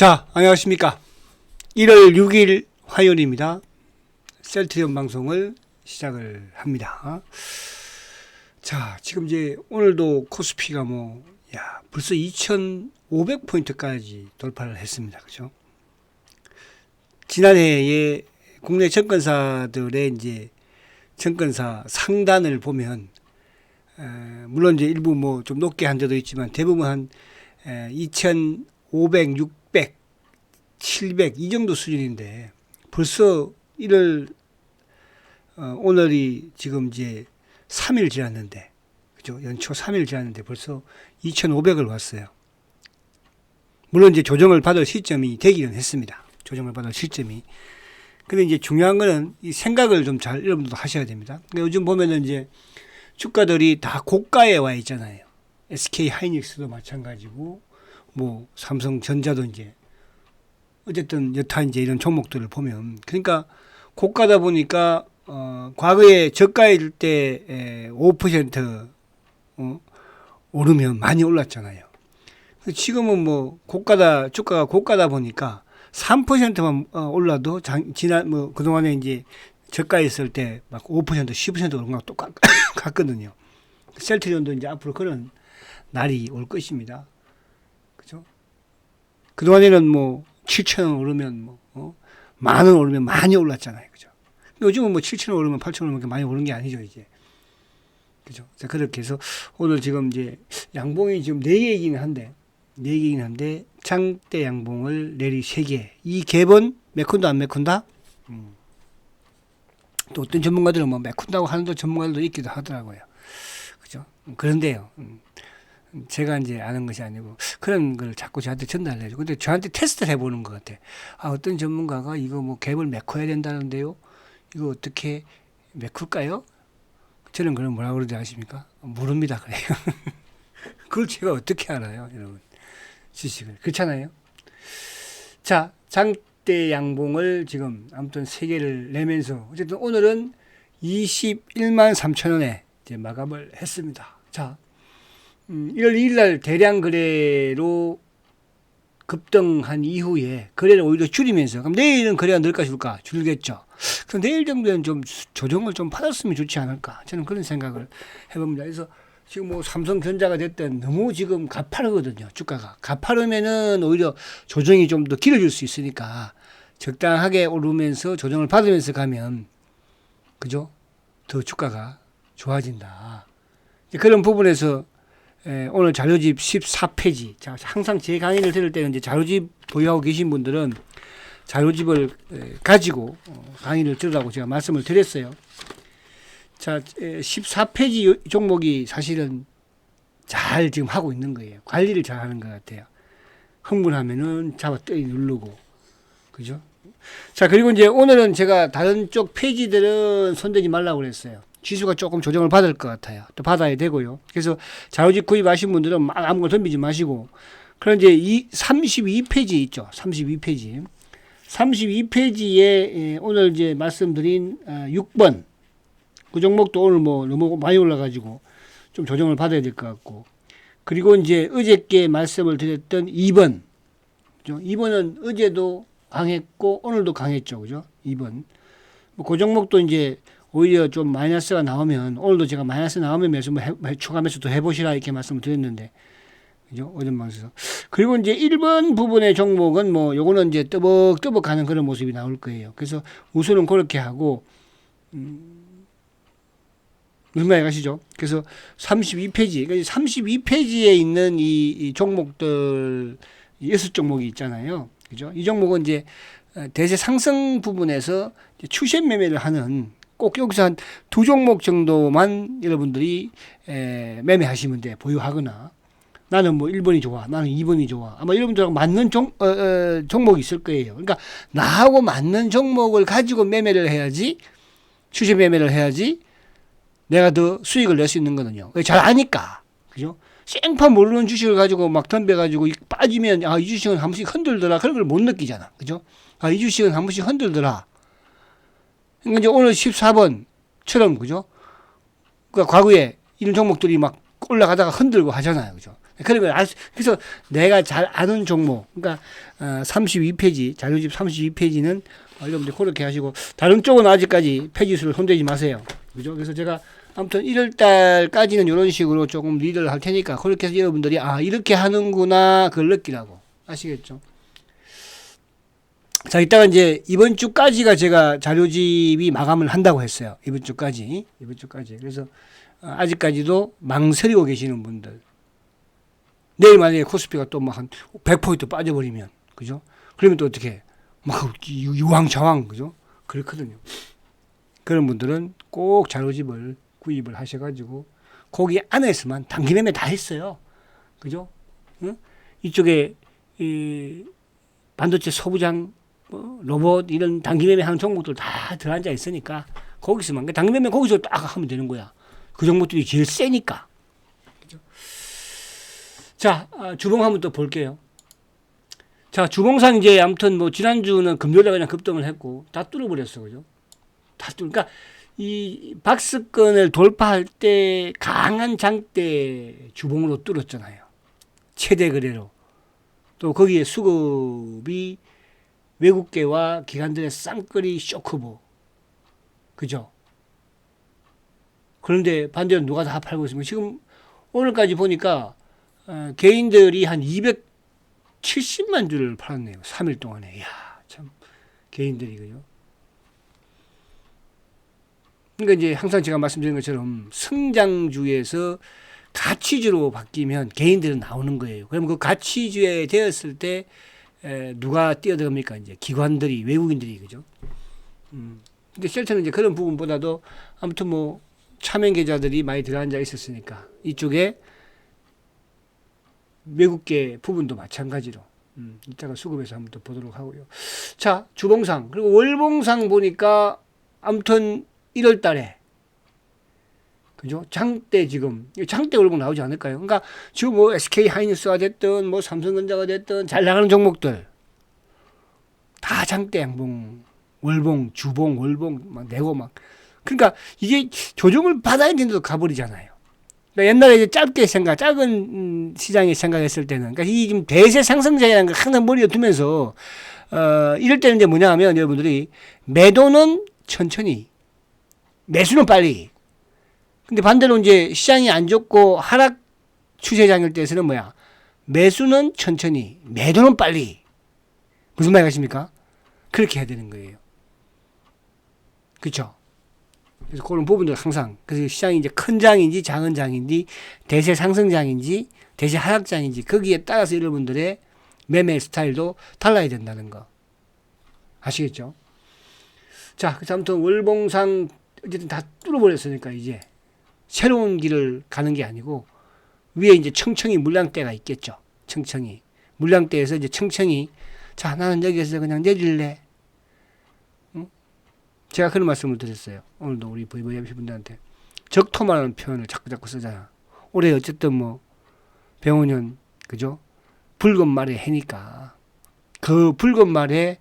자, 안녕하십니까. 1월 6일 화요일입니다. 셀트리온 방송을 시작을 합니다. 자, 지금 이제 오늘도 코스피가 벌써 2,500포인트까지 돌파를 했습니다. 그죠? 지난해에 국내 증권사들의 이제 증권사 상단을 보면, 물론 이제 일부 좀 높게 한 데도 있지만 대부분 한 2,500, 600, 700 이 정도 수준인데 벌써 오늘이 지금 이제 3일 지났는데, 그죠? 연초 3일 지났는데 벌써 2,500을 왔어요. 물론 이제 조정을 받을 시점이 되기는 했습니다. 조정을 받을 시점이. 근데 이제 중요한 거는 이 생각을 좀 잘 여러분들도 하셔야 됩니다. 그러니까 요즘 보면은 이제 주가들이 다 고가에 와 있잖아요. SK 하이닉스도 마찬가지고, 삼성전자도 이제 어쨌든 여타 이제 이런 종목들을 보면, 그러니까 고가다 보니까 과거에 저가일 때 5% 오르면 많이 올랐잖아요. 지금은 주가가 고가다 보니까 3%만 올라도 그동안에 이제 저가 있을 때 막 5%, 10% 오른 거랑 똑같거든요. 셀트리온도 이제 앞으로 그런 날이 올 것입니다. 그죠? 그동안에는 7,000원 오르면 만 원 오르면 많이 올랐잖아요. 그죠? 요즘은 7,000원 오르면 8,000원 오르면 많이 오른 게 아니죠, 이제. 그죠? 자, 그렇게 해서 오늘 지금 이제 양봉이 지금 4개이긴 한데 장대 양봉을 내리 3개. 이 갭은 메쿤다 안 메쿤다? 또 어떤 전문가들은 메쿤다고 하는 전문가들도 있기도 하더라고요. 그죠? 그런데요. 제가 이제 아는 것이 아니고 그런 걸 자꾸 저한테 전달을 해줘. 근데 저한테 테스트를 해보는 것 같아. 어떤 전문가가 이거 갭을 메꿔야 된다는데요. 이거 어떻게 메꿀까요? 저는 그럼 뭐라고 그러지 아십니까? 모릅니다. 그래요. 그걸 제가 어떻게 알아요, 여러분? 지식을. 그렇잖아요. 자, 장대 양봉을 지금 아무튼 3개를 내면서 어쨌든 오늘은 21만 3천원에 이제 마감을 했습니다. 자, 1월 2일 날 대량 거래로 급등한 이후에 거래를 오히려 줄이면서, 그럼 내일은 거래가 늘까 줄까? 줄겠죠. 그럼 내일 정도는 좀 조정을 좀 받았으면 좋지 않을까? 저는 그런 생각을 해봅니다. 그래서 지금 삼성전자가 됐든 너무 지금 가파르거든요. 주가가. 가파르면은 오히려 조정이 좀 더 길어질 수 있으니까 적당하게 오르면서 조정을 받으면서 가면, 그죠? 더 주가가 좋아진다. 그런 부분에서 오늘 자료집 14페이지. 자, 항상 제 강의를 들을 때는 이제 자료집 보유하고 계신 분들은 자료집을 가지고 강의를 들으라고 제가 말씀을 드렸어요. 자, 14페이지 종목이 사실은 잘 지금 하고 있는 거예요. 관리를 잘 하는 것 같아요. 흥분하면은 잡아 떼이 누르고. 그죠? 자, 그리고 이제 오늘은 제가 다른 쪽 페이지들은 손대지 말라고 그랬어요. 지수가 조금 조정을 받을 것 같아요. 또 받아야 되고요. 그래서 자료집 구입하신 분들은 아무거나 덤비지 마시고. 그럼 이제 32페이지 있죠. 32페이지. 32페이지에 오늘 이제 말씀드린 6번. 그 종목도 오늘 너무 많이 올라가지고 좀 조정을 받아야 될 것 같고. 그리고 이제 어저께 말씀을 드렸던 2번. 그죠? 2번은 어제도 강했고 오늘도 강했죠. 그죠? 2번. 그 종목도 이제 오히려 좀 마이너스가 나오면, 오늘도 제가 마이너스 나오면 추가 매수도 해보시라 이렇게 말씀을 드렸는데, 그죠? 오전 방송에서. 그리고 이제 1번 부분의 종목은 요거는 이제 뜨벅뜨벅 가는 그런 모습이 나올 거예요. 그래서 우선은 그렇게 하고, 무슨 말이 가시죠? 그래서 32페이지, 32페이지에 있는 이 종목들, 6종목이 있잖아요. 그죠? 이 종목은 이제 대세 상승 부분에서 추세 매매를 하는, 꼭 여기서 한 2종목 정도만 여러분들이 매매하시면 돼. 보유하거나. 나는 1번이 좋아. 나는 2번이 좋아. 아마 여러분들하고 맞는 종목이 있을 거예요. 그러니까 나하고 맞는 종목을 가지고 매매를 해야지, 추세 매매를 해야지 내가 더 수익을 낼 수 있는 거거든요. 잘 아니까. 그죠? 생판 모르는 주식을 가지고 막 덤벼가지고 빠지면, 이 주식은 한 번씩 흔들더라. 그런 걸 못 느끼잖아. 그죠? 이 주식은 한 번씩 흔들더라. 그러니까 이제 오늘 14번처럼, 그죠? 그러니까 과거에 이런 종목들이 막 올라가다가 흔들고 하잖아요. 그죠? 그런 걸 그래서 내가 잘 아는 종목, 그러니까 32페이지 자료집 32페이지는 여러분들 그렇게 하시고 다른 쪽은 아직까지 페이지수를 손대지 마세요. 그죠? 그래서 제가 아무튼 1월 달까지는 이런 식으로 조금 리드를 할 테니까 그렇게 해서 여러분들이 이렇게 하는구나 그걸 느끼라고. 아시겠죠? 자, 이따가 이제 이번 주까지가 제가 자료집이 마감을 한다고 했어요. 이번 주까지. 그래서 아직까지도 망설이고 계시는 분들. 내일 만약에 코스피가 또 막 한 100포인트 빠져버리면, 그죠? 그러면 또 어떻게, 막 유황좌황, 그죠? 그렇거든요. 그런 분들은 꼭 자료집을 구입을 하셔가지고, 거기 안에서만 단기 매매 다 했어요. 그죠? 응? 이쪽에, 반도체 소부장, 로봇, 이런 단기 매매 하는 종목들 다 들어앉아 있으니까, 거기서만, 단기 매매 거기서 딱 하면 되는 거야. 그 종목들이 제일 세니까. 자, 주봉 한번 또 볼게요. 자, 주봉상 이제 아무튼 뭐 지난주는 금요일에 그냥 급등을 했고 다 뚫어버렸어, 그죠? 그러니까 이 박스권을 돌파할 때 강한 장대 주봉으로 뚫었잖아요. 최대 거래로. 또 거기에 수급이 외국계와 기관들의 쌍끌이 쇼크보. 그죠? 그런데 반대로 누가 다 팔고 있으면 지금 오늘까지 보니까 개인들이 한 270만 주를 팔았네요. 3일 동안에. 이야, 참, 개인들이, 그죠? 그러니까 이제 항상 제가 말씀드린 것처럼 성장주에서 가치주로 바뀌면 개인들은 나오는 거예요. 그럼 그 가치주에 되었을 때 누가 뛰어들어갑니까? 이제 기관들이, 외국인들이, 그죠? 근데 셀트는 이제 그런 부분보다도 아무튼 뭐 차명 계좌들이 많이 들어앉아 있었으니까 이쪽에 외국계 부분도 마찬가지로 이따가 수급해서 한번 더 보도록 하고요. 자, 주봉상 그리고 월봉상 보니까 아무튼 1월 달에 그죠? 장대 지금 장대 월봉 나오지 않을까요? 그러니까 지금 뭐 SK 하이닉스가 됐든 뭐 삼성전자가 됐든 잘 나가는 종목들 다 장대 양봉 월봉 주봉 월봉 막 내고 막 그러니까 이게 조정을 받아야 되는데도 가버리잖아요. 그러니까 옛날에 이제 작은 시장에 생각했을 때는, 그러니까 이 지금 대세 상승장이라는 걸 항상 머리에 두면서, 이럴 때는 이제 뭐냐 하면 여러분들이 매도는 천천히, 매수는 빨리. 근데 반대로 이제 시장이 안 좋고 하락 추세장일 때에서는 뭐야? 매수는 천천히, 매도는 빨리. 무슨 말이 가십니까? 그렇게 해야 되는 거예요. 그렇죠? 그래서 그런 부분들 항상 그래서 시장이 이제 큰 장인지 작은 장인지 대세 상승장인지 대세 하락장인지 거기에 따라서 여러분들의 매매 스타일도 달라야 된다는 거 아시겠죠? 자, 그래서 아무튼 월봉상 어쨌든 다 뚫어버렸으니까 이제 새로운 길을 가는 게 아니고 위에 이제 청청이 물량대가 있겠죠. 청청이 물량대에서 이제 청청이 자, 나는 여기에서 그냥 내릴래. 제가 그런 말씀을 드렸어요. 오늘도 우리 VVIP 분들한테 적토마라는 표현을 자꾸 쓰잖아. 올해 어쨌든 뭐 병원년 그죠? 붉은 말의 해니까 그 붉은 말의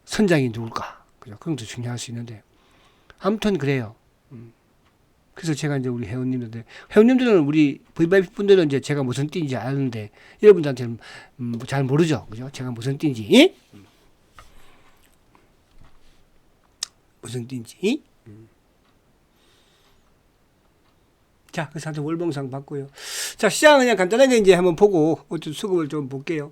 선장이 누굴까? 그죠? 그런 것도 중요할 수 있는데 아무튼 그래요. 그래서 제가 이제 우리 회원님들은 우리 VVIP 분들은 이제 제가 무슨 띠인지 아는데 여러분들한테는 잘 모르죠, 그죠? 제가 무슨 띠인지. 예? 무슨 띠인지. 자, 그래서 한테 월봉상 봤고요. 자, 시장은 그냥 간단하게 이제 한번 보고 어떤 수급을 좀 볼게요.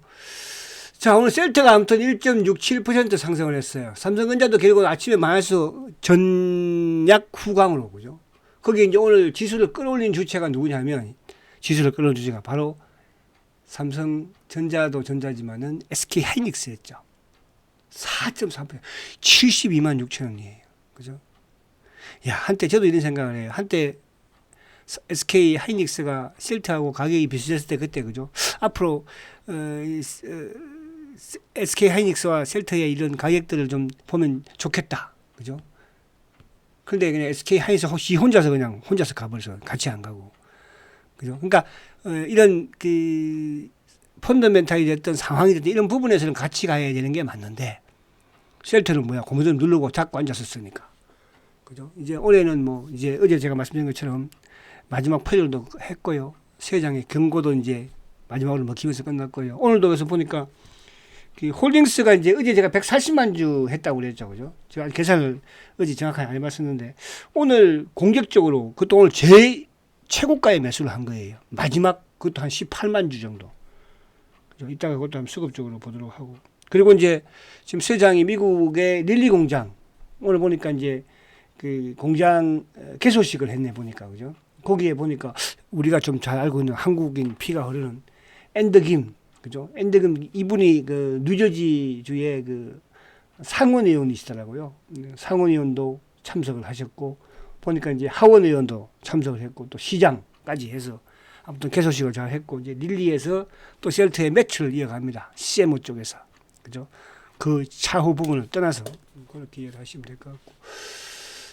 자, 오늘 셀트가 아무튼 1.67% 상승을 했어요. 삼성전자도 결국 아침에 마이너스 전약 후광으로, 그죠? 거기 이제 오늘 지수를 끌어올린 주체가 누구냐면, 지수를 끌어올린 주체가 바로 삼성전자도 전자지만은 SK 하이닉스였죠. 4.3%. 72만 6천 원이에요. 그죠? 야, 한때 저도 이런 생각을 해요. 한때 SK 하이닉스가 셀트하고 가격이 비슷했을 때 그때, 그죠? 앞으로, SK 하이닉스와 셀트의 이런 가격들을 좀 보면 좋겠다. 그죠? 근데 그냥 SK 하이닉스 혹시 혼자서 가버려서 같이 안 가고. 그죠? 그러니까, 이런 펀더멘탈이 됐던 상황이 됐던 이런 부분에서는 같이 가야 되는 게 맞는데 셀트는 뭐야 고무줄 누르고 잡고 앉았었으니까 그죠? 이제 올해는 뭐 이제 어제 제가 말씀드린 것처럼 마지막 포열도 했고요. 세 장의 경고도 이제 마지막으로 먹히면서 끝났고요. 오늘도 그래서 보니까 그 홀딩스가 이제 어제 제가 140만 주 했다고 그랬죠. 그죠? 제가 계산을 어제 정확하게 안 해봤었는데 오늘 공격적으로 그것도 오늘 최고가의 매수를 한 거예요. 마지막 그것도 한 18만 주 정도. 그죠? 이따가 그것도 한번 수급적으로 보도록 하고. 그리고 이제 지금 세 장이 미국의 릴리 공장 오늘 보니까 이제 그 공장 개소식을 했네 보니까 그죠? 거기에 보니까 우리가 좀 잘 알고 있는 한국인 피가 흐르는 앤더김 그죠? 앤더김 이분이 그 뉴저지주의 그 상원 의원이시더라고요. 상원 의원도 참석을 하셨고 보니까 이제 하원 의원도 참석을 했고 또 시장까지 해서 아무튼 개소식을 잘 했고 이제 릴리에서 또 셀트의 매출을 이어갑니다. CMO 쪽에서 그죠? 그 차후 부분을 떠나서 그렇게 이해를 하시면 될 것 같고.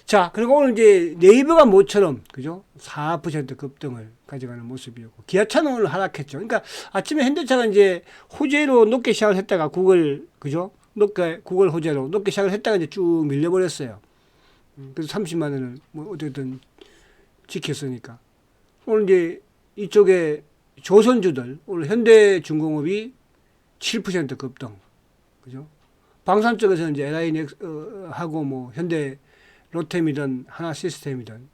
자, 그리고 오늘 이제 네이버가 모처럼, 그죠? 4% 급등을 가져가는 모습이었고, 기아차는 오늘 하락했죠. 그러니까 아침에 현대차가 이제 호재로 높게 시작을 했다가 구글, 그죠? 구글 호재로 높게 시작을 했다가 이제 쭉 밀려버렸어요. 그래서 30만 원을 뭐 어쨌든 지켰으니까. 오늘 이제 이쪽에 조선주들, 오늘 현대중공업이 7% 급등, 그죠? 방산 쪽에서는 이제 LI하고 뭐 현대 롯데이든 하나 시스템이든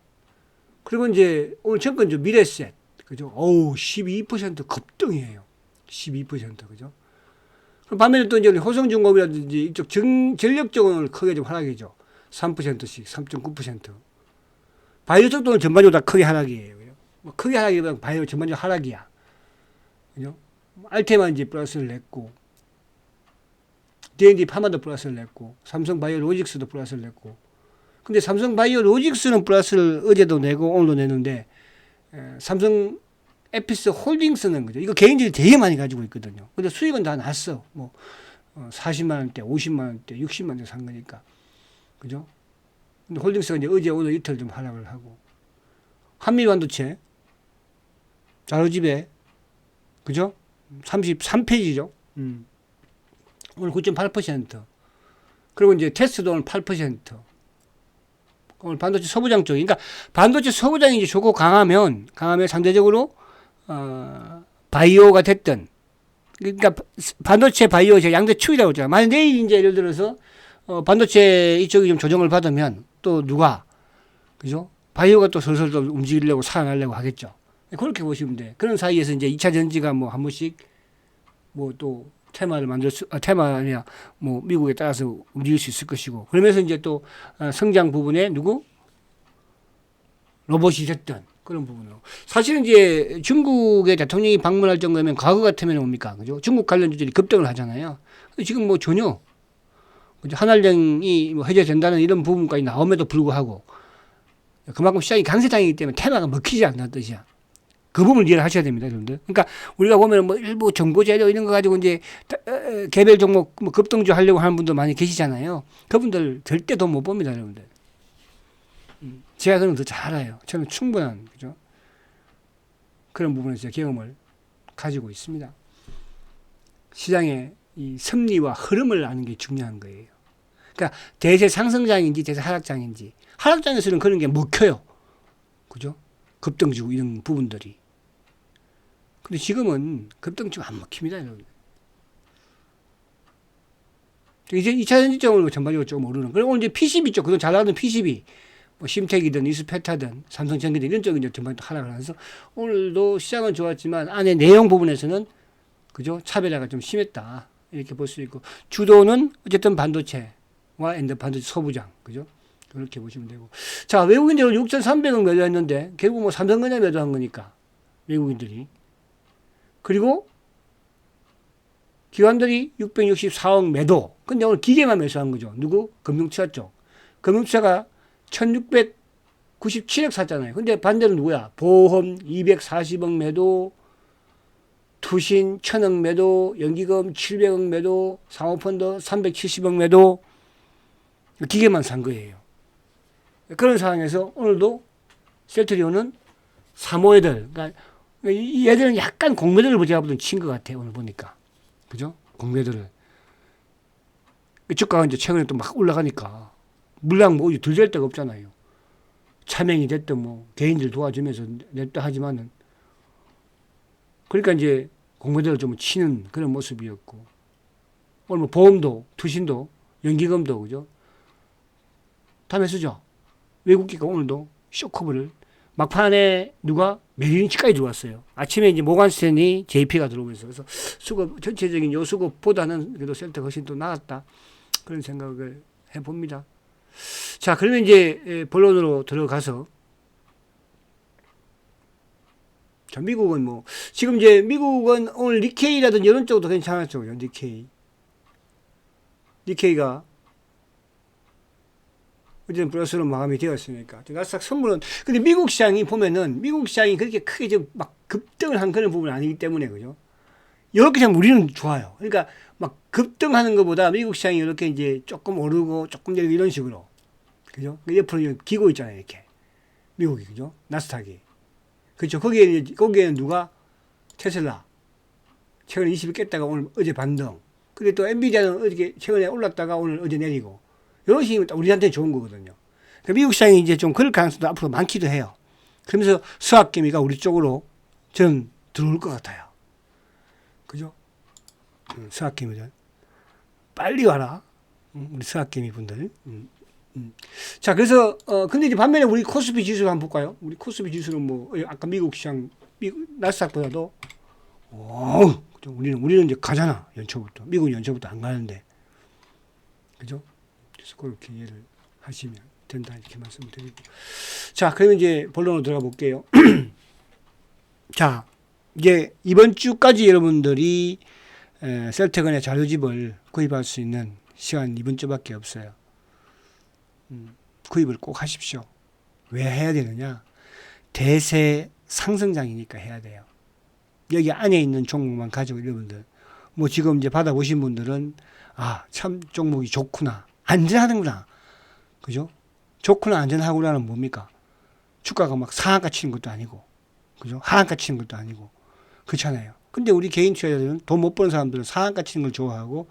그리고 이제 오늘 정권주 미래셋 그죠? 어우 12% 급등이에요. 12% 그죠? 그럼 반면에 또 이제 호성중공업이라든지 이쪽 전력 쪽은 크게 좀 하락이죠. 3%씩 3.9%. 바이오 쪽도 오늘 전반적으로 다 크게 하락이에요. 뭐 크게 하락이면 바이오 전반적으로 하락이야. 그죠? 알테만 이제 플러스를 냈고 D&D 파마도 플러스를 냈고 삼성 바이오 로직스도 플러스를 냈고 근데 삼성 바이오 로직스는 플러스를 어제도 내고 오늘도 내는데 삼성 에피스 홀딩스는 그죠? 이거 개인들이 되게 많이 가지고 있거든요. 근데 수익은 다 났어. 뭐 40만 원대, 50만 원대, 60만 원대 산 거니까. 그죠? 근데 홀딩스가 이제 어제 오늘 이틀 좀 하락을 하고 한미 반도체 자료집에 그죠? 33페이지죠. 오늘 9.8%. 그리고 이제 테스트도 오늘 8%. 오늘 반도체 소부장 쪽. 그러니까 반도체 소부장이 이제 좋고 강하면 상대적으로, 바이오가 됐든. 그러니까 반도체 바이오 제가 양대 축이라고 했잖아요. 만약 내일 이제 예를 들어서, 반도체 이쪽이 좀 조정을 받으면 또 누가, 그죠? 바이오가 또 슬슬 또 움직이려고 살아나려고 하겠죠. 그렇게 보시면 돼. 그런 사이에서 이제 2차 전지가 뭐 한 번씩 뭐 또 테마 아니야, 뭐, 미국에 따라서 움직일 수 있을 것이고. 그러면서 이제 또, 성장 부분에 로봇이 됐든, 그런 부분으로. 사실은 이제 중국의 대통령이 방문할 정도면 과거 같으면 뭡니까? 그죠? 중국 관련주들이 급등을 하잖아요. 지금 뭐 전혀, 그죠? 한알령이 뭐 해제된다는 이런 부분까지 나옴에도 불구하고, 그만큼 시장이 강세장이기 때문에 테마가 먹히지 않는 뜻이야. 그 부분을 이해를 하셔야 됩니다, 여러분들. 그러니까 우리가 보면 뭐 일부 정보 재료 이런 거 가지고 이제 개별 종목 뭐 급등주 하려고 하는 분도 많이 계시잖아요. 그분들 절대 돈 못 봅니다, 여러분들. 제가 그런 더 잘 알아요. 저는 충분한 그죠? 그런 부분에서 경험을 가지고 있습니다. 시장의 이 섭리와 흐름을 아는 게 중요한 거예요. 그러니까 대세 상승장인지 대세 하락장인지 하락장에서는 그런 게 먹혀요. 그죠? 급등주 이런 부분들이. 근데 지금은 급등주가 안 먹힙니다, 여러분. 이제 2차 전지점을 전반적으로 좀 오르는. 그리고 오늘 이제 PCB 쪽, 그동안 잘 나가던 PCB, 뭐 심텍이든 이스페타든 삼성전기든 이런 쪽이 이제 전반적으로 하락을 하면서 오늘도 시장은 좋았지만 안에 내용 부분에서는 그죠? 차별화가 좀 심했다. 이렇게 볼 수 있고. 주도는 어쨌든 반도체와 엔더 반도체 소부장. 그죠? 그렇게 보시면 되고. 자, 외국인들은 6,300억 매도했는데, 결국 뭐 삼성전자 매도한 거니까. 외국인들이. 그리고 기관들이 664억 매도. 근데 오늘 기계만 매수한 거죠. 누구? 금융투자 쪽. 금융투자가 1,697억 샀잖아요. 근데 반대로 누구야? 보험 240억 매도, 투신 1,000억 매도, 연기금 700억 매도, 사모펀드 370억 매도. 기계만 산 거예요. 그런 상황에서 오늘도 셀트리온은 사모예들, 그러니까 얘들은 약간 공매도를 제가 보던 친 것 같아요. 오늘 보니까. 그죠? 공매도를. 주가가 이제 최근에 또 막 올라가니까 물량 뭐 덜 될 데가 없잖아요. 차명이 됐든 뭐 개인들 도와주면서 냈다 하지만은 그러니까 이제 공매도를 좀 치는 그런 모습이었고, 오늘 뭐 보험도, 투신도, 연기금도, 그죠? 다 매수죠. 외국 기가 오늘도 쇼커브를 막판에 누가 메리린치까지 들어왔어요. 아침에 이제 모간스탠리 JP가 들어오면서 그래서 수급 전체적인 요 수급보다는 그래도 셀트가 훨씬 더 나았다 그런 생각을 해봅니다. 자, 그러면 이제 본론으로 들어가서 자, 미국은 뭐 지금 이제 미국은 오늘 니케이라든지 이런 쪽도 괜찮았죠, 그죠? 니케이가 어제는 플러스로 마감이 되었으니까. 나스닥 선물은, 근데 미국 시장이 보면은, 미국 시장이 그렇게 크게 좀 막 급등을 한 그런 부분은 아니기 때문에, 그죠? 이렇게 참 우리는 좋아요. 그러니까 막 급등하는 것보다 미국 시장이 이렇게 이제 조금 오르고 조금 내리고 이런 식으로. 그죠? 옆으로 기고 있잖아요, 이렇게. 미국이, 그죠? 나스닥이. 그죠? 거기에는 누가? 테슬라. 최근에 20일 깼다가 오늘 어제 반등. 근데 또 엔비디아는 어제 최근에 올랐다가 오늘 어제 내리고. 이런 식이면 우리한테 좋은 거거든요. 그러니까 미국 시장이 이제 좀 그럴 가능성도 앞으로 많기도 해요. 그러면서 수학개미가 우리 쪽으로 저는 들어올 것 같아요. 그죠? 수학개미들. 빨리 와라. 우리 수학개미 분들. 자, 그래서, 근데 이제 반면에 우리 코스피 지수를 한번 볼까요? 우리 코스피 지수는 뭐, 아까 미국 시장, 나스닥보다도, 우리는 이제 가잖아. 연초부터. 미국은 연초부터 안 가는데. 그죠? 그래서 그렇게 이해를 하시면 된다 이렇게 말씀드리고, 자, 그러면 이제 본론으로 들어가 볼게요. 자, 이제 이번 주까지 여러분들이 셀트건의 자료집을 구입할 수 있는 시간 이번 주밖에 없어요. 구입을 꼭 하십시오. 왜 해야 되느냐? 대세 상승장이니까 해야 돼요. 여기 안에 있는 종목만 가지고 여러분들, 뭐 지금 이제 받아보신 분들은 참 종목이 좋구나. 안전하는구나. 그죠? 좋구나, 안전하구나는 뭡니까? 주가가 막 상한가 치는 것도 아니고, 그죠? 하한가 치는 것도 아니고, 그렇잖아요. 근데 우리 개인 투자자들은 돈 못 버는 사람들은 상한가 치는 걸 좋아하고,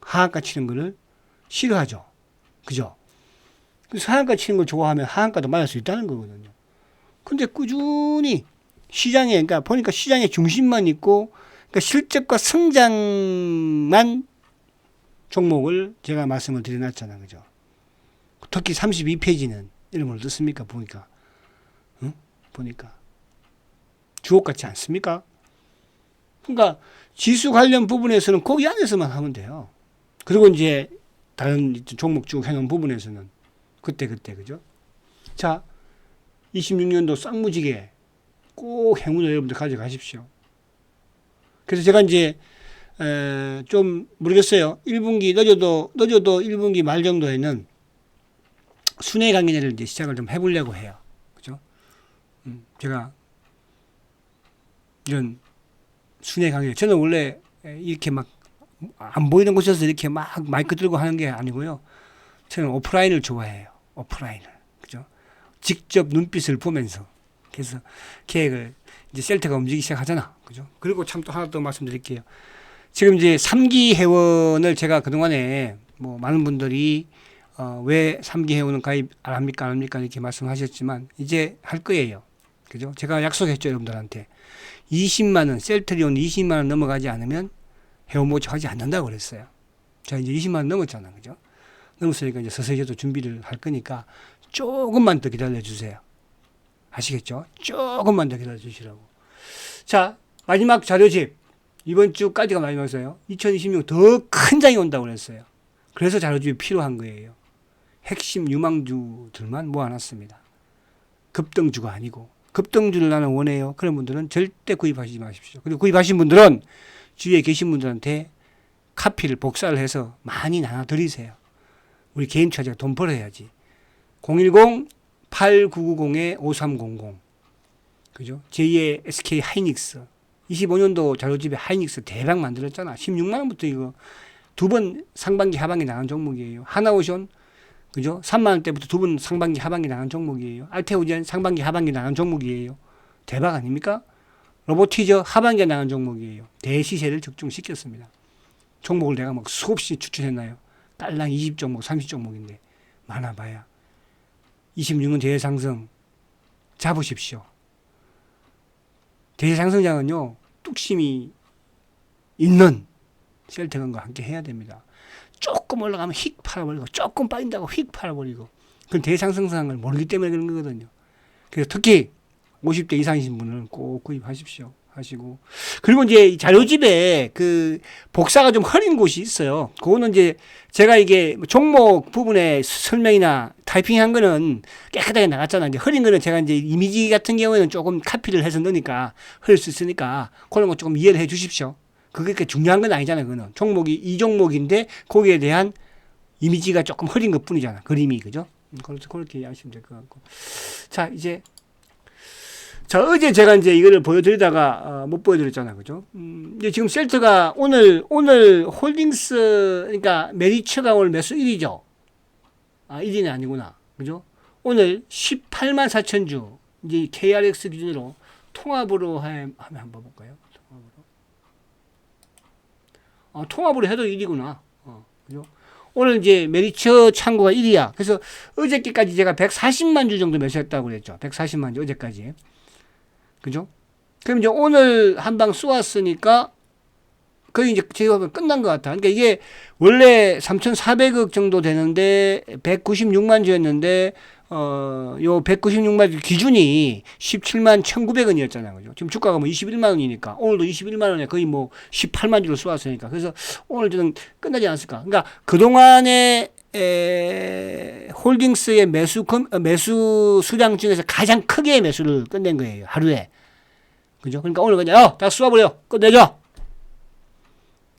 하한가 치는 거를 싫어하죠. 그죠? 상한가 치는 걸 좋아하면 하한가도 맞을 수 있다는 거거든요. 근데 꾸준히 시장에, 그러니까 보니까 시장의 중심만 있고, 그러니까 실적과 성장만 종목을 제가 말씀을 드려놨잖아요. 그죠? 특히 32페이지는 이런 걸 넣습니까? 보니까. 응? 보니까. 주옥 같지 않습니까? 그러니까 지수 관련 부분에서는 거기 안에서만 하면 돼요. 그리고 이제 다른 종목 쭉 해놓은 부분에서는 그때, 그죠? 자, 26년도 쌍무지개 꼭 행운을 여러분들 가져가십시오. 그래서 제가 이제 좀 모르겠어요. 1분기 늦어도 1분기 말 정도에는 순회 강연회를 이제 시작을 좀 해보려고 해요. 그죠? 제가 이런 순회 강연, 저는 원래 이렇게 막 안 보이는 곳에서 이렇게 막 마이크 들고 하는 게 아니고요. 저는 오프라인을 좋아해요. 오프라인을. 그죠? 직접 눈빛을 보면서. 그래서 계획을 이제 셀트가 움직이기 시작하잖아. 그죠? 그리고 참 또 하나 더 말씀드릴게요. 지금 이제 3기 회원을 제가 그동안에 뭐 많은 분들이 왜 3기 회원은 가입 안 합니까? 이렇게 말씀하셨지만 이제 할 거예요. 그죠? 제가 약속했죠, 여러분들한테. 20만원, 셀트리온 20만원 넘어가지 않으면 회원 모집하지 않는다고 그랬어요. 자, 이제 20만원 넘었잖아. 그죠? 넘었으니까 이제 서서히 저도 준비를 할 거니까 조금만 더 기다려 주세요. 아시겠죠? 조금만 더 기다려 주시라고. 자, 마지막 자료집. 이번 주까지가 마지막이었어요. 2026 더 큰 장이 온다고 그랬어요. 그래서 자료집이 필요한 거예요. 핵심 유망주들만 모아놨습니다. 급등주가 아니고. 급등주를 나는 원해요. 그런 분들은 절대 구입하지 마십시오. 그리고 구입하신 분들은 주위에 계신 분들한테 카피를 복사를 해서 많이 나눠드리세요. 우리 개인 투자자가 돈 벌어야지. 010-8990-5300 그죠? 제2의 SK 하이닉스 25년도 자료집에 하이닉스 대박 만들었잖아. 16만원부터 이거 두 번 상반기 하반기 나간 종목이에요. 하나오션 그죠? 3만원대부터 두 번 상반기 하반기 나간 종목이에요. 알테오젠 상반기 하반기 나간 종목이에요. 대박 아닙니까? 로보티저 하반기에 나간 종목이에요. 대시세를 적중시켰습니다. 종목을 내가 막 수없이 추천했나요? 딸랑 20종목 30종목인데 많아봐야 26년 대상승 잡으십시오. 대세 상승장은요, 뚝심이 있는 셀트건과 함께 해야 됩니다. 조금 올라가면 휙 팔아버리고, 조금 빠진다고 휙 팔아버리고, 그건 대상승상을 모르기 때문에 그런 거거든요. 그래서 특히 50대 이상이신 분은 꼭 구입하십시오. 하시고. 그리고 이제 자료집에 그 복사가 좀 흐린 곳이 있어요. 그거는 이제 제가 이게 종목 부분에 설명이나 타이핑한 거는 깨끗하게 나갔잖아요. 이제 흐린 거는 제가 이제 이미지 같은 경우에는 조금 카피를 해서 넣으니까 흐릴 수 있으니까 그런 거 조금 이해를 해 주십시오. 그게 그렇게 중요한 건 아니잖아요. 그거는 종목이 이 종목인데 거기에 대한 이미지가 조금 흐린 것 뿐이잖아. 그림이. 그죠? 그렇게 이해하시면 될 것 같고. 자, 이제 자, 어제 제가 이제 이거를 보여드리다가 못 보여드렸잖아요. 그죠? 이제 지금 셀트가 오늘 홀딩스, 그러니까 메리츠가 오늘 매수 1위죠. 아, 1위는 아니구나. 그죠? 오늘 18만 4천 주, 이제 KRX 기준으로 통합으로 하면 한번 볼까요? 통합으로 해도 1위구나. 그죠? 오늘 이제 메리츠 창고가 1위야. 그래서 어저께까지 제가 140만 주 정도 매수했다고 그랬죠. 140만 주 어제까지. 그죠? 그럼 이제 오늘 한 방 쏘았으니까 거의 이제 제가 보면 끝난 것 같아. 그러니까 이게 원래 3,400억 정도 되는데 196만 주였는데 요 196만 주 기준이 17만 1,900원이었잖아요. 그죠? 지금 주가가 뭐 21만 원이니까 오늘도 21만 원에 거의 뭐 18만 주를 쏘았으니까 그래서 오늘 저는 끝나지 않았을까. 그러니까 그동안에 홀딩스의 매수 수량 중에서 가장 크게 매수를 끝낸 거예요. 하루에. 그죠? 그러니까 오늘 그냥, 다 쏘아버려. 끝내줘.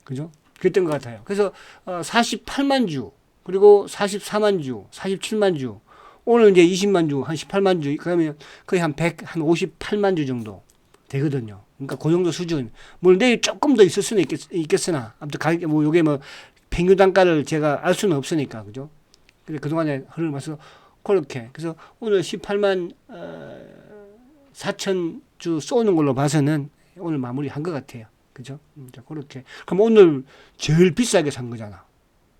그죠? 그랬던 것 같아요. 그래서, 48만 주, 그리고 44만 주, 47만 주, 오늘 이제 20만 주, 한 18만 주, 그러면 거의 한 58만 주 정도 되거든요. 그러니까 그 정도 수준. 물론 내일 조금 더 있을 수는 있겠으나, 아무튼 가격, 뭐, 요게 뭐, 평균 단가를 제가 알 수는 없으니까, 그죠? 근데 그동안에 흐름을 봐서, 그렇게. 그래서 오늘 18만, 4천 주 쏘는 걸로 봐서는 오늘 마무리 한 것 같아요. 그죠? 그렇게. 그럼 오늘 제일 비싸게 산 거잖아.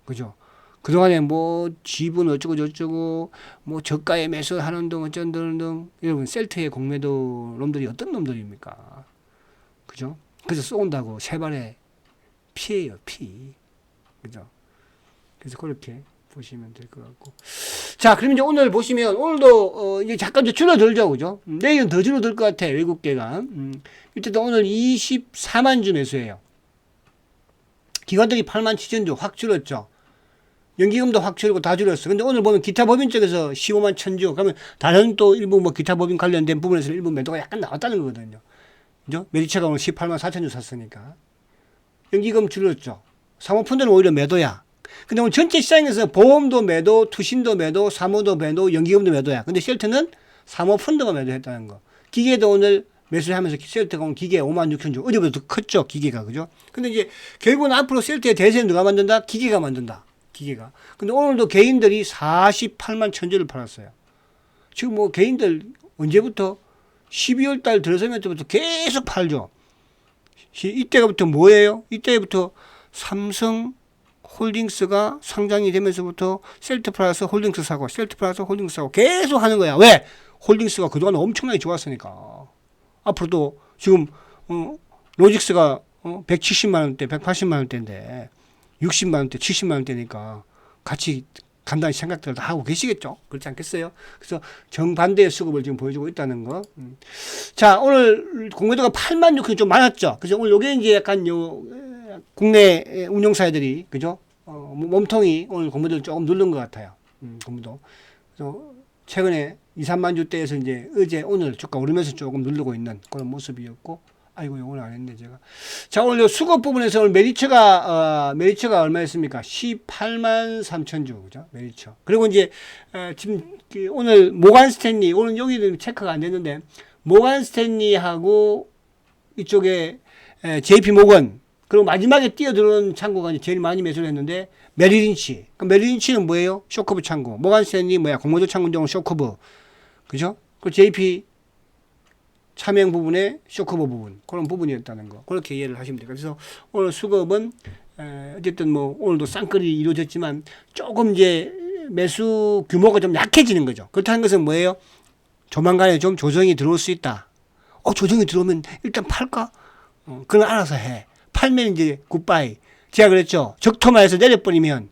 그죠? 그동안에 뭐, 집은 어쩌고 뭐, 저가에 매수하는 등, 어쩐 등, 여러분, 셀트의 공매도 놈들이 어떤 놈들입니까? 그죠? 그래서 쏜다고 세 발에 피해요, 피. 그죠? 그래서 그렇게 보시면 될 것 같고. 자, 그럼 이제 오늘 보시면, 오늘도, 이제 잠깐 좀 줄어들죠, 그죠? 내일은 더 줄어들 것 같아, 외국계가. 일단 오늘 24만 주 매수해요. 기관들이 8만 7천 주 확 줄었죠. 연기금도 확 줄고 다 줄었어. 근데 오늘 보면 기타 법인 쪽에서 15만 1천 주. 그러면 다른 또 일부 뭐 기타 법인 관련된 부분에서 일부 매도가 약간 나왔다는 거거든요. 그죠? 메리츠가 오늘 18만 4천 주 샀으니까. 연기금 줄었죠. 사모펀드는 오히려 매도야. 근데 오늘 전체 시장에서 보험도 매도, 투신도 매도, 사모도 매도, 연기금도 매도야. 근데 셀트는 사모펀드가 매도했다는 거. 기계도 오늘 매수하면서 셀트가 오늘 기계 5만 6천 주. 어제보다 더 컸죠, 기계가. 그죠? 근데 이제 결국은 앞으로 셀트의 대세는 누가 만든다? 기계가 만든다. 기계가. 근데 오늘도 개인들이 48만 천 주를 팔았어요. 지금 뭐 개인들 언제부터? 12월 달 들어서면서부터 계속 팔죠. 이때부터 뭐예요? 이때부터 삼성 홀딩스가 상장이 되면서부터 셀트 플러스 홀딩스 사고, 셀트 플러스 홀딩스 사고 계속 하는 거야. 왜? 홀딩스가 그동안 엄청나게 좋았으니까. 앞으로도 지금 로직스가 170만 원대, 180만 원대인데 60만 원대, 70만 원대니까 같이 간단히 생각들 다 하고 계시겠죠? 그렇지 않겠어요? 그래서 정반대의 수급을 지금 보여주고 있다는 거. 자, 오늘 공매도가 8만 6천 좀 많았죠? 그래서 오늘 요게 이제 약간 국내 운용사들이, 그죠? 몸통이 오늘 공매도를 조금 누른 것 같아요. 공매도. 그래서 최근에 2, 3만 주대에서 이제 어제 오늘 주가 오르면서 조금 누르고 있는 그런 모습이었고, 아이고, 오늘 안 했네, 제가. 자, 오늘 수급 부분에서 오늘 메리츠가 얼마였습니까? 18만 3천 주, 그죠? 메리츠. 그리고 이제, 지금, 오늘 모간 스탠리, 오늘 여기는 체크가 안 됐는데, 모간 스탠리하고 이쪽에, JP 모건, 그리고 마지막에 뛰어들어온 창고가 이제 제일 많이 매수를 했는데, 메리린치. 그럼 메리린치는 뭐예요? 쇼커브 창고. 모간 스탠리 뭐야? 공모도 창고인데 쇼커브. 그죠? 그 JP, 차명 부분에 쇼커버 부분, 그런 부분이었다는 거. 그렇게 이해를 하시면 돼요. 그래서 오늘 수급은, 어쨌든 뭐, 오늘도 쌍끌이 이루어졌지만, 조금 이제 매수 규모가 좀 약해지는 거죠. 그렇다는 것은 뭐예요? 조만간에 좀 조정이 들어올 수 있다. 조정이 들어오면 일단 팔까? 그건 알아서 해. 팔면 이제 굿바이. 제가 그랬죠. 적토마에서 내려버리면,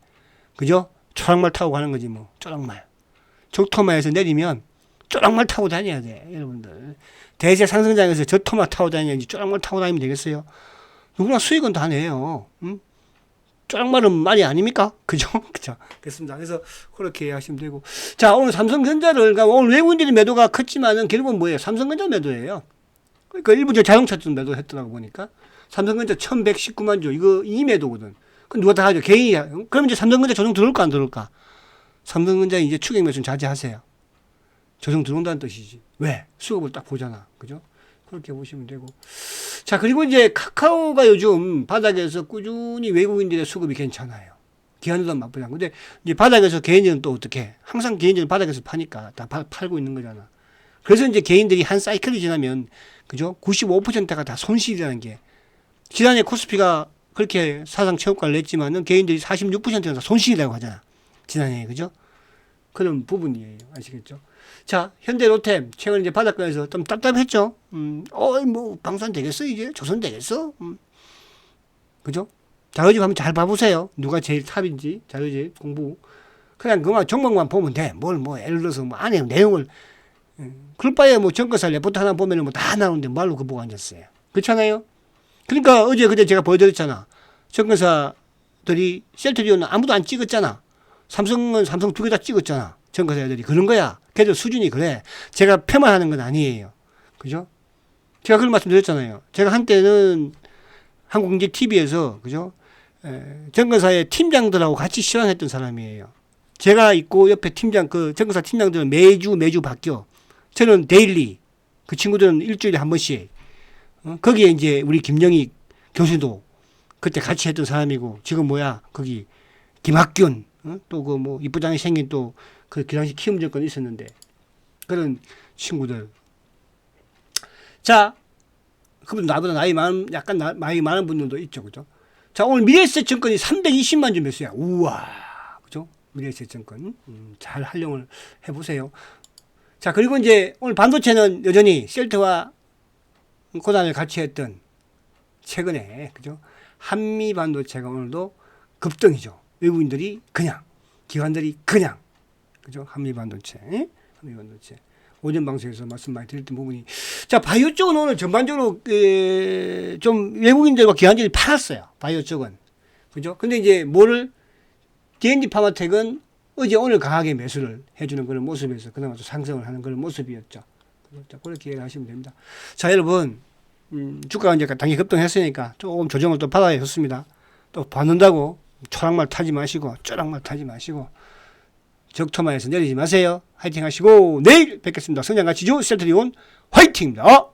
그죠? 초락말 타고 가는 거지, 뭐. 초락말. 적토마에서 내리면 초락말 타고 다녀야 돼, 여러분들. 대세 상승장에서 적토마 타고 다니는지 초락말 타고 다니면 되겠어요? 누구나 수익은 다 내요. 응? 쪼락말은 말이 아닙니까? 그죠? 그죠? 그렇습니다. 그래서 그렇게 하시면 되고. 자, 오늘 삼성전자를, 그러니까 오늘 외국인들의 매도가 컸지만은 결국은 뭐예요? 삼성전자 매도예요. 그러니까 일부 자동차 좀 매도했더라고 보니까. 삼성전자 1119만 주. 이거 이 매도거든. 그 누가 다 하죠? 개인이야. 그럼 이제 삼성전자 조정 들어올까 안 들어올까? 삼성전자 이제 추격 매수 자제하세요. 조정 들어온다는 뜻이지. 왜? 수급을 딱 보잖아. 그죠? 그렇게 보시면 되고. 자, 그리고 이제 카카오가 요즘 바닥에서 꾸준히 외국인들의 수급이 괜찮아요. 기관들도 나쁘지 않고. 근데 이제 바닥에서 개인들은 또 어떻게? 항상 개인들은 바닥에서 파니까 다 팔고 있는 거잖아. 그래서 이제 개인들이 한 사이클이 지나면, 그죠? 95%가 다 손실이라는 게. 지난해 코스피가 그렇게 사상 최고가를 냈지만은 개인들이 46%가 다 손실이라고 하잖아. 지난해, 그죠? 그런 부분이에요. 아시겠죠? 자, 현대로템, 최근 이제 바닷가에서 좀 답답했죠? 뭐, 방산 되겠어, 이제? 조선 되겠어? 그죠? 자료집 한번 잘 봐보세요. 누가 제일 탑인지, 자료집 공부. 그냥 그만 종목만 보면 돼. 예를 들어서 뭐 안에 내용을, 그럴 바에 뭐 정거살 레포트 하나 보면은 뭐 다 나오는데 말로 그 보고 앉았어요. 그렇잖아요? 그러니까 그제 제가 보여드렸잖아. 정거사들이 셀트리온은 아무도 안 찍었잖아. 삼성은 삼성 두 개 다 찍었잖아. 정거사 애들이. 그런 거야. 걔들 수준이 그래. 제가 폄하하는 건 아니에요. 그죠? 제가 그런 말씀 드렸잖아요. 제가 한때는 한국경제TV에서, 그죠? 정거사의 팀장들하고 같이 실험했던 사람이에요. 제가 있고 옆에 정거사 팀장들은 매주 바뀌어. 저는 데일리. 그 친구들은 일주일에 한 번씩. 거기에 이제 우리 김영희 교수도 그때 같이 했던 사람이고, 지금 거기 김학균, 또 그 뭐 이쁘장이 생긴 또 그 당시 키움 정권이 있었는데, 그런 친구들. 자, 그분 나보다 나이 많은 분들도 있죠, 그죠? 자, 오늘 미래에셋증권이 320만 주 매수야. 우와, 그죠? 미래에셋증권 잘 활용을 해보세요. 자, 그리고 이제 오늘 반도체는 여전히 셀트와 고단을 같이 했던 최근에, 그죠? 한미 반도체가 오늘도 급등이죠. 외국인들이 그냥, 기관들이 그냥, 그죠? 한미 반도체. 오전 방송에서 말씀 많이 드렸던 부분이. 자, 바이오 쪽은 오늘 전반적으로, 좀 외국인들과 기관들이 팔았어요. 바이오 쪽은. 그죠? 근데 이제 D&D 파마텍은 오늘 강하게 매수를 해주는 그런 모습에서 그나마 또 상승을 하는 그런 모습이었죠. 자, 그렇게 이해를 하시면 됩니다. 자, 여러분, 주가가 이제 당연히 급등했으니까 조금 조정을 또 받아야 좋습니다. 또 받는다고 초락말 타지 마시고, 쪼락말 타지 마시고, 적토마에서 내리지 마세요. 화이팅 하시고, 내일 뵙겠습니다. 성장가치주 셀트리온 화이팅입니다.